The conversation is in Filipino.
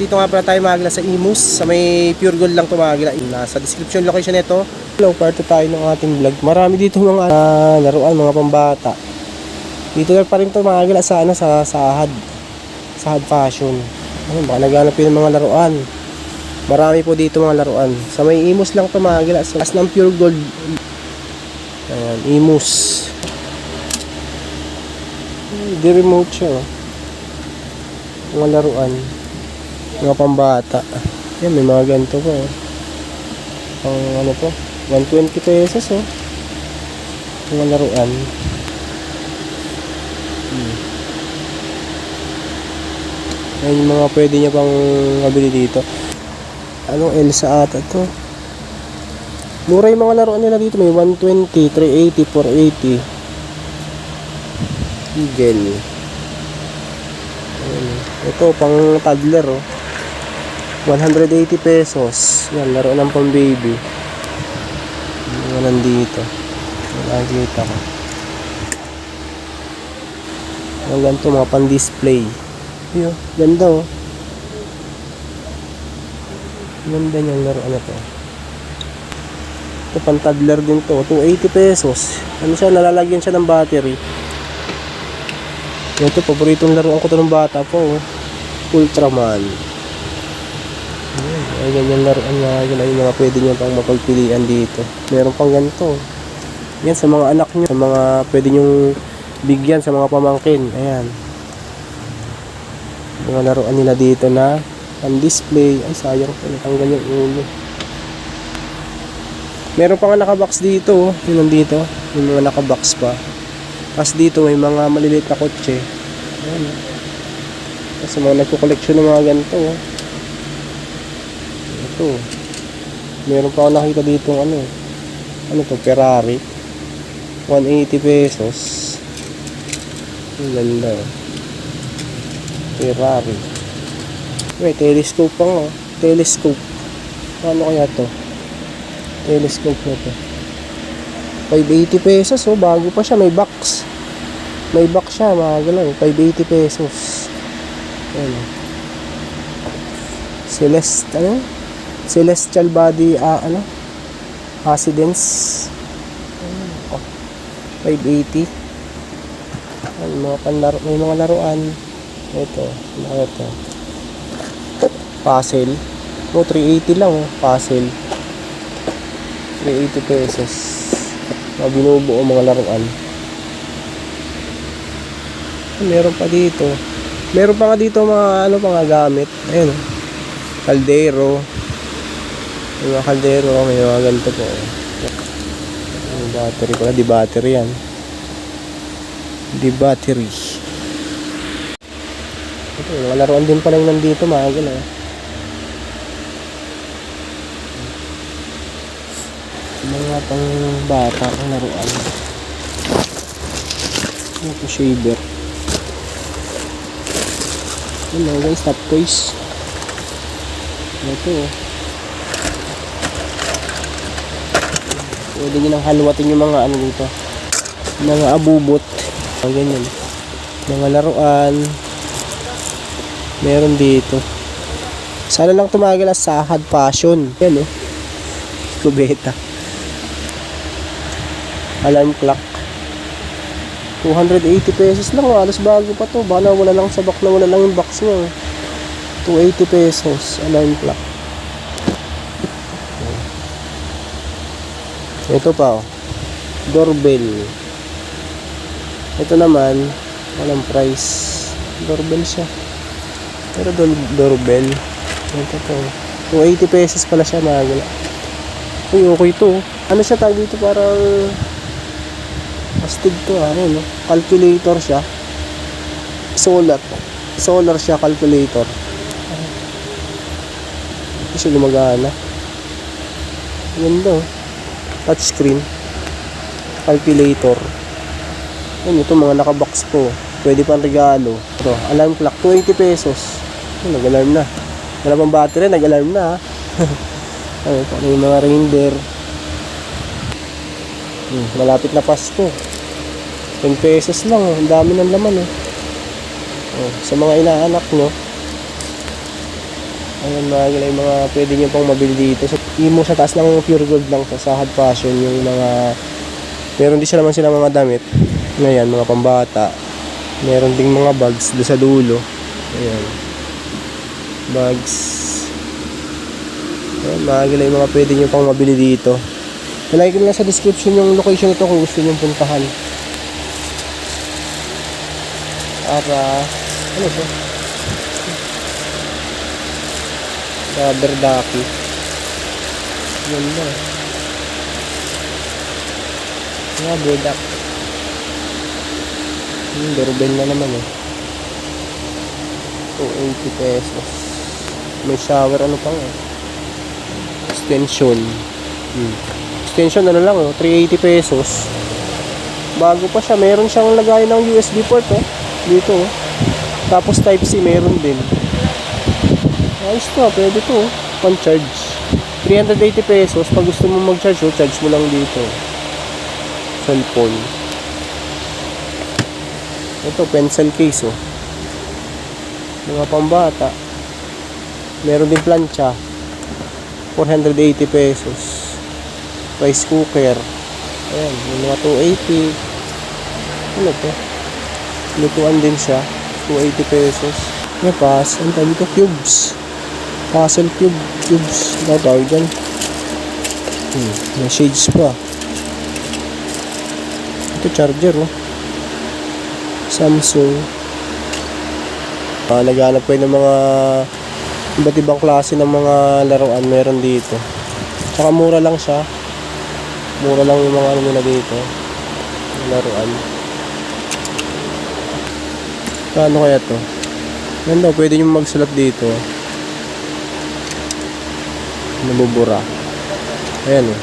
dito nga pala tayo magla sa Imus. Sa may Pure Gold lang tumagila. Nasa description location nito. Hello, part tayo ng ating vlog. Marami dito mga laruan, mga pambata. Dito pa rin tumagila sa sa Sahad. Sahad Fashion. Baka naghanap yun ng mga laruan. Marami po dito mga laruan. Sa may Imus lang tumagila. Sa as ng Pure Gold. Ayan, Imus. Di remote siya, oh. Mga laruan, mga pambata. Yan, may mga ganito po, oh. Pang ano po, 120 pesos, oh. Mga laruan. Yan yung mga pwede nyo pang mabili dito. Anong Elsa ata to? Mura yung mga laruan nila dito. May 120, 380, 480. Eagle. Ito pang toddler, oh. 180 pesos. Yan, laro ng pang baby. Yan nandito. Nakikita ko. Ang ganito, mga pang display. Yo, ganda, oh. Ganda niyang laro na to. Ito pang toddler din to. 280 pesos. Ano siya, nalalagyan siya ng battery. Ito, paboritong laruan ko to ng bata po, oh. Ultraman. Ay, ganyan laruan na yun ay mga pwede nyo pang mapagpilian dito. Meron pang ganito. Yan, sa mga anak nyo, sa mga pwede nyong bigyan sa mga pamangkin. Ayan. Mga laruan nila dito na pan-display. Ay, sayang po, natanggal yung ulo. Meron pang nakabox dito, oh. Yun nandito. Yung mga nakabox pa. Tapos dito may mga maliliit na kotse. Ayan. Tapos mga nagko-collection ng mga ganito. Ito. Meron pa ako nakita dito ano to, Ferrari. 180 pesos. Ang ganda. Ferrari. May telescope pa nga. Telescope. Ano kaya to? Telescope na to. 580 pesos, oh, bago pa siya, may box. May box siya, mga gano'n, 580 pesos. Ayan. Celestial body, Accidents. Oh, 580. Ayan, mga panlaro, may mga laruan. Ito, ano ito? Puzzle. Oh, 380 lang, oh, puzzle. 380 pesos. Binubuo mga laruan. Meron pa dito. Meron pa nga dito mga mga gamit. Ayun, kaldero. May mga kaldero, may mga ganito po. Yung battery pala, di battery yan. Di battery. Ito, mga laruan din pala yung nandito, mga gano'n. Mga pang bata ang laruan. Ito, shaver. Ano guys, top toys. Ito, oh. Pwede nyo nang haluatin yung mga ano dito, mga abubot. Ang ganyan. Mga laruan. Meron dito. Sana lang tumagil sa Sahad Fashion. Yan, oh. Kubeta. Alarm clock. 280 pesos lang, alas bago pa to. Baka wala lang sa box, na wala lang yung box niya. 280 pesos alarm clock. Ito pa, oh. Doorbell. Ito naman walang price. Doorbell siya. Pero doorbell. Ito to. 280 pesos pala siya, mga. Uy, okay to. Ano siya tawag dito, parang astig to, ano, no? Calculator siya. Solar siya, calculator. Hindi siya gumagana. Ganda, oh. Touchscreen. Calculator. Yan, ito mga nakabox po. Pwede pang regalo. Ito, alarm clock, 280 pesos. Nag-alarm na. Wala pang battery, nag-alarm na, ha? Ano, yung mga reindeer. Malapit na Pasko. 10 pesos lang, oh. Ang dami ng laman, oh. Oh, sa mga inaanak nyo. Ayan mga gila, yung mga pwede nyo pang mabili dito. So, imo sa taas ng pure gold lang to, sa Hard Fashion yung mga, meron din naman sila mga damit. Ayan, mga pambata. Meron ding mga bags doon sa dulo. Ayan. Bags. Ayan mga gila, yung mga pwede nyo pang mabili dito. Ilagay ko lang sa description yung location nito kung gusto nyo puntahan. Para, ano ito? Rubber ducky. Yan na. Rubber duck. Doorbell na naman eh. 280 pesos. May shower ano pa nga. Extension. Extension ano lang oh, 380 pesos. Bago pa siya. Meron siyang lagay ng USB port oh. Dito oh. Tapos type C meron din. Ayos to, pwede to, pan-charge. 380 pesos, pag gusto mo mag-charge, charge mo lang dito. Cellphone. Ito, pencil case, oh. Mga pambata. Meron din plancha. 480 pesos. Rice cooker. Ayan, yung mga 280. Ano to? Lutuan din siya. 280 pesos. Napas, ang tawag dito, cubes. Puzzle cubes. Ano tawag dyan? May shades pa. Ito charger oh. Samsung. Naghanap ko ng mga iba't ibang klase ng mga laruan meron dito. Tsaka mura lang siya. Mura lang yung mga ano nila dito. Laruan. Paano kaya to? Yan daw, pwede nyo magsulat dito. Nabubura. Ayan eh.